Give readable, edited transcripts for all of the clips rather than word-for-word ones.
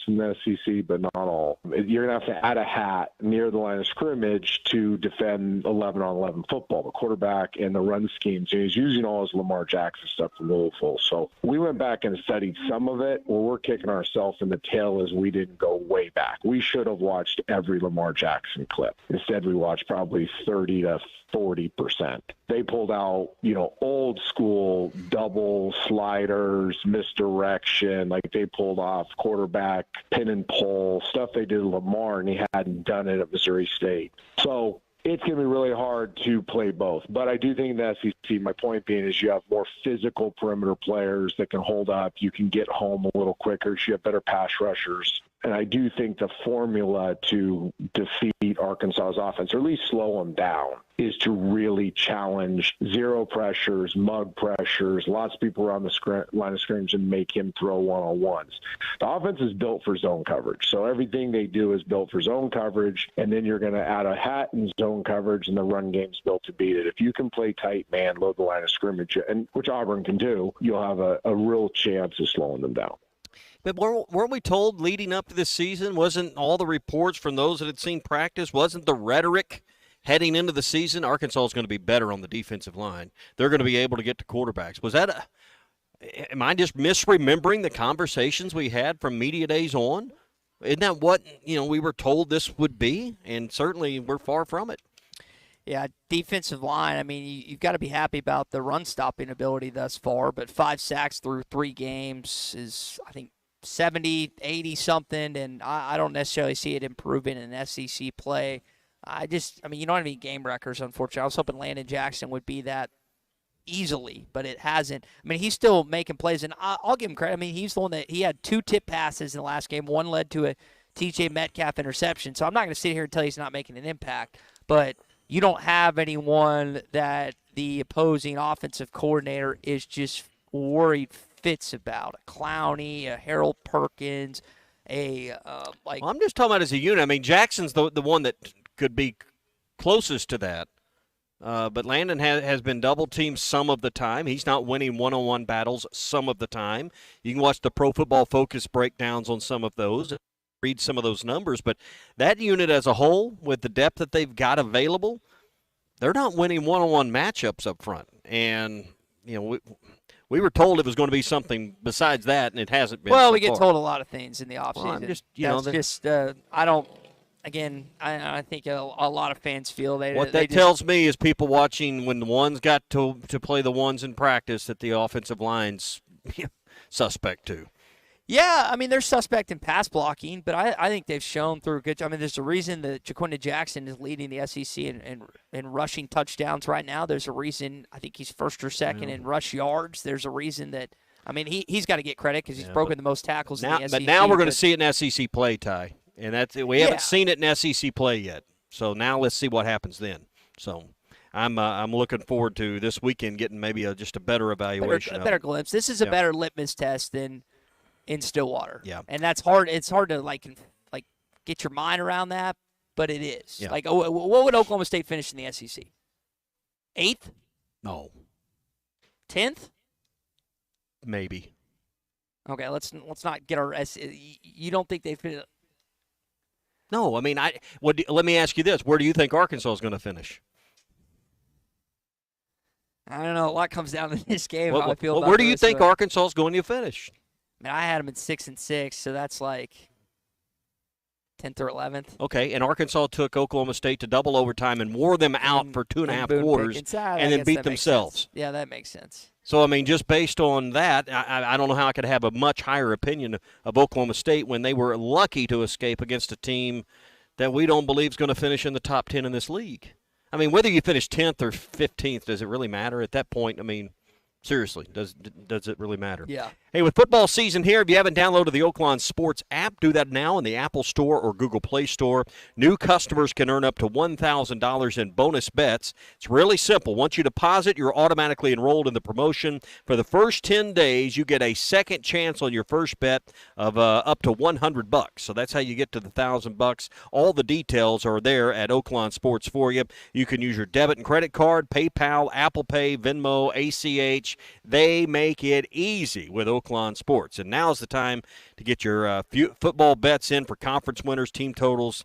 in the SEC, but not all. You're going to have to add a hat near the line of scrimmage to defend 11-on-11 football, the quarterback and the run schemes. And he's using all his Lamar Jackson stuff from Louisville. So we went back and studied some of it. Well, we're kicking ourselves in the tail as we didn't go way back. We should have watched every Lamar Jackson clip. Instead, we watched probably 30 to 40%. They pulled out, old school double sliders, misdirection, like they pulled off quarterback pin and pull, stuff they did to Lamar, and he hadn't done it at Missouri State. So it's going to be really hard to play both. But I do think the SEC, my point being, is you have more physical perimeter players that can hold up. You can get home a little quicker. So you have better pass rushers. And I do think the formula to defeat Arkansas's offense, or at least slow them down, is to really challenge zero pressures, mug pressures, lots of people around the line of scrimmage, and make him throw one-on-ones. The offense is built for zone coverage, so everything they do is built for zone coverage, and then you're going to add a hat in zone coverage, and the run game's built to beat it. If you can play tight man, load the line of scrimmage, and which Auburn can do, you'll have a real chance of slowing them down. But weren't we told leading up to this season, wasn't all the reports from those that had seen practice, wasn't the rhetoric heading into the season, Arkansas is going to be better on the defensive line. They're going to be able to get to quarterbacks. Am I just misremembering the conversations we had from media days on? Isn't that what, we were told this would be? And certainly we're far from it. Yeah, defensive line, I mean, you've got to be happy about the run-stopping ability thus far, but 5 sacks through 3 games is, I think, 70, 80-something, and I don't necessarily see it improving in SEC play. You don't have any game records, unfortunately. I was hoping Landon Jackson would be that easily, but it hasn't. I mean, he's still making plays, and I'll give him credit. I mean, he's the one that he had 2 tip passes in the last game. One led to a TJ Metcalf interception, so I'm not going to sit here and tell you he's not making an impact, but you don't have anyone that the opposing offensive coordinator is just worried fits about. A Clowney, a Harold Perkins, well, I'm just talking about as a unit. I mean, Jackson's the one that could be closest to that. But Landon has been double-teamed some of the time. He's not winning one-on-one battles some of the time. You can watch the Pro Football Focus breakdowns on some of those, read some of those numbers. But that unit as a whole, with the depth that they've got available, they're not winning one-on-one matchups up front. And, we were told it was going to be something besides that, and it hasn't been. Well, so we get far. told a lot of things in the offseason. I think a lot of fans feel that tells me is people watching when the ones got to play the ones in practice that the offensive line's suspect too. Yeah, I mean, they're suspect in pass blocking, but I think they've shown through a good job. I mean, there's a reason that Jaquinda Jackson is leading the SEC in rushing touchdowns right now. There's a reason I think he's first or second in rush yards. There's a reason that, I mean, he's got to get credit because he's broken the most tackles in the SEC. But now we're going to see it in SEC play, Ty. And we haven't seen it in SEC play yet. So now let's see what happens then. So I'm looking forward to this weekend getting maybe just a better evaluation. A better glimpse. This is a better litmus test than in Stillwater. Yeah. And that's hard. It's hard to like get your mind around that, but it is. Yeah. Like, what would Oklahoma State finish in the SEC? 8th? No. 10th? Maybe. Okay, let's not get our you don't think they've been. No, I mean, let me ask you this: where do you think Arkansas is going to finish? I don't know. A lot comes down to this game. How I feel about where do you think Arkansas is going to finish? I mean, I had them at 6-6, so that's like 10th or 11th. Okay, and Arkansas took Oklahoma State to double overtime and wore them out for 2.5 quarters, and then beat themselves. Yeah, that makes sense. So, I mean, just based on that, I don't know how I could have a much higher opinion of Oklahoma State when they were lucky to escape against a team that we don't believe is going to finish in the top 10 in this league. I mean, whether you finish 10th or 15th, does it really matter at that point? I mean, seriously, does it really matter? Yeah. Hey, with football season here, if you haven't downloaded the Oaklawn Sports app, do that now in the Apple Store or Google Play Store. New customers can earn up to $1,000 in bonus bets. It's really simple. Once you deposit, you're automatically enrolled in the promotion. For the first 10 days, you get a second chance on your first bet of up to $100. So that's how you get to the $1,000. All the details are there at Oaklawn Sports for you. You can use your debit and credit card, PayPal, Apple Pay, Venmo, ACH. They make it easy with Oaklawn Oaklawn Sports. And now's the time to get your football bets in for conference winners, team totals,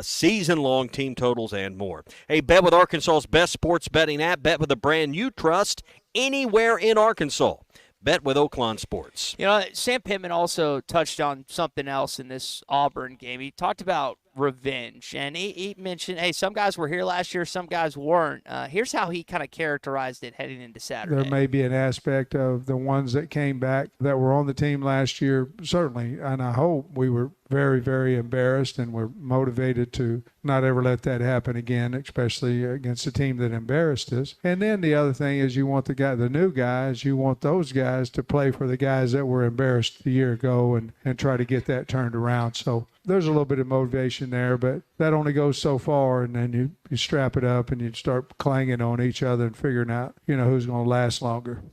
season-long team totals, and more. Hey, bet with Arkansas's best sports betting app. Bet with a brand you trust anywhere in Arkansas. Bet with Oaklawn Sports. You know, Sam Pittman also touched on something else in this Auburn game. He talked about revenge, and he mentioned, hey, some guys were here last year, some guys weren't. Here's how he kind of characterized it heading into Saturday. There may be an aspect of the ones that came back that were on the team last year, certainly, and I hope we were very, very embarrassed and we're motivated to not ever let that happen again, especially against a team that embarrassed us. And then the other thing is you want the new guys, you want those guys to play for the guys that were embarrassed a year ago and try to get that turned around. So there's a little bit of motivation there, but that only goes so far, and then you strap it up and you start clanging on each other and figuring out, who's going to last longer.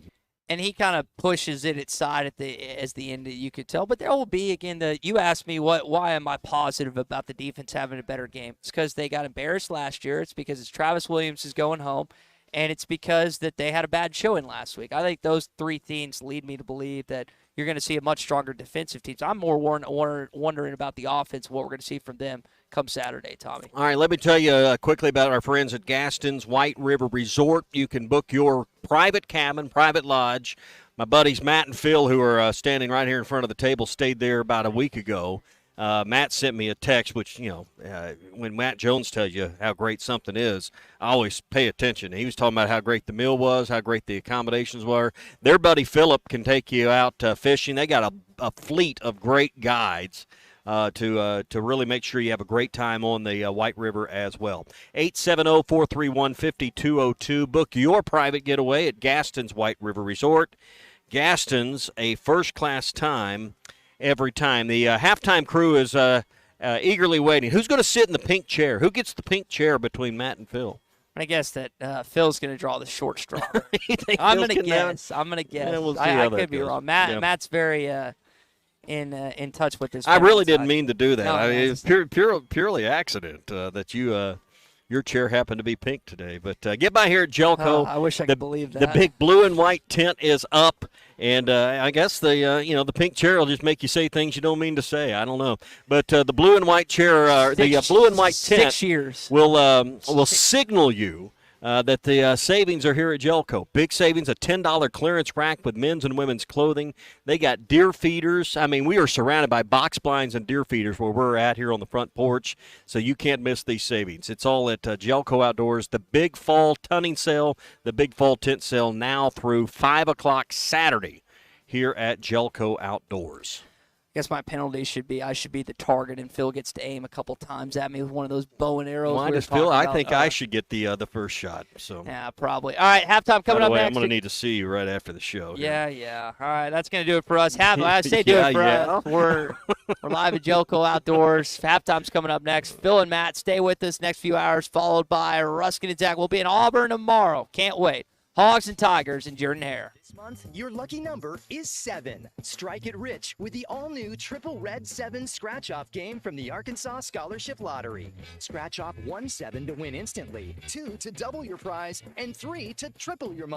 And he kind of pushes it aside as the end, you could tell. But there will be, again, you asked me why am I positive about the defense having a better game. It's because they got embarrassed last year. It's because Travis Williams is going home. And it's because that they had a bad showing last week. I think those three things lead me to believe that you're going to see a much stronger defensive team. So I'm more wondering about the offense, what we're going to see from them come Saturday, Tommy. All right, let me tell you quickly about our friends at Gaston's White River Resort. You can book your private cabin, private lodge. My buddies Matt and Phil, who are standing right here in front of the table, stayed there about a week ago. Matt sent me a text, which, when Matt Jones tells you how great something is, I always pay attention. He was talking about how great the meal was, how great the accommodations were. Their buddy Philip can take you out fishing. They got a fleet of great guides to really make sure you have a great time on the White River as well. 870-431-5202. Book your private getaway at Gaston's White River Resort. Gaston's, a first-class time every time. The halftime crew is eagerly waiting. Who's going to sit in the pink chair? Who gets the pink chair between Matt and Phil? I guess that Phil's going to draw the short straw. I'm going to guess. Yeah, we'll I could be wrong. Matt's very in touch with this. I really didn't mean to do that. No, it's purely accident that your chair happened to be pink today. But get by here at Gellco. I wish I could believe that. The big blue and white tent is up, and I guess the pink chair will just make you say things you don't mean to say. I don't know, but the blue and white chair, the blue and white tent 6 years will signal you that the savings are here at Gellco. Big savings, a $10 clearance rack with men's and women's clothing. They got deer feeders. I mean, we are surrounded by box blinds and deer feeders where we're at here on the front porch, so you can't miss these savings. It's all at Gellco Outdoors. The big fall tunning sale, the big fall tent sale now through 5 o'clock Saturday here at Gellco Outdoors. I guess my penalty should be I should be the target, and Phil gets to aim a couple times at me with one of those bow and arrows. Why does Phil? I think I should get the first shot. So yeah, probably. All right, halftime coming up next. I'm going to need to see you right after the show. Yeah. All right, that's going to do it for us. I say do it for us. We're live at Gellco Outdoors. Halftime's coming up next. Phil and Matt, stay with us next few hours, followed by Ruskin and Zach. We'll be in Auburn tomorrow. Can't wait. Hogs and Tigers and Jordan Hare. This month, your lucky number is 7. Strike it rich with the all-new Triple Red 7 scratch-off game from the Arkansas Scholarship Lottery. Scratch off 1 7 to win instantly, 2 to double your prize, and 3 to triple your money.